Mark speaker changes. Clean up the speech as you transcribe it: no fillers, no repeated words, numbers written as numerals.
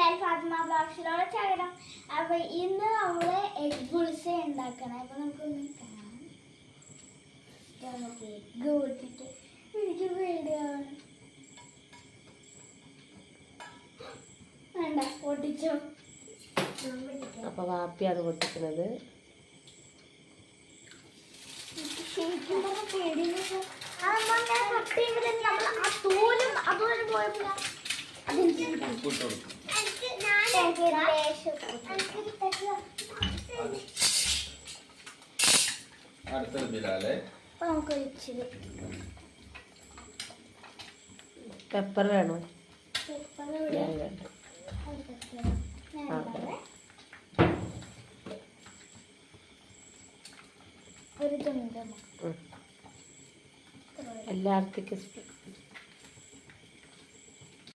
Speaker 1: എല്ലാവരും ഫാത്തിമ ബ്ലോഗ്സിലോടെ ചകരം. അപ്പൊ ഇന്ന് നമ്മള് എഗ് ബുൾസ ഉണ്ടാക്കണം. അപ്പൊ നമുക്കൊന്ന് കാണാം. നമുക്ക് എഗ് കൂട്ടിട്ട് എനിക്ക് പേടിയാണ്. വേണ്ട പൊട്ടിച്ചോ.
Speaker 2: അപ്പൊ വാപ്പിയാണ് പൊട്ടിക്കുന്നത്.
Speaker 1: ശരിക്കും പറഞ്ഞ പേടിയെന്ന് വെച്ചാൽ കട്ട് ചെയ്തിട്ട് നമ്മൾ ആ തോലും അതുപോലെ പോയപ്പോ
Speaker 2: പെപ്പർ വേണോ?
Speaker 1: ഒരു തുണ്ട്
Speaker 2: എല്ലായിടത്തേക്കും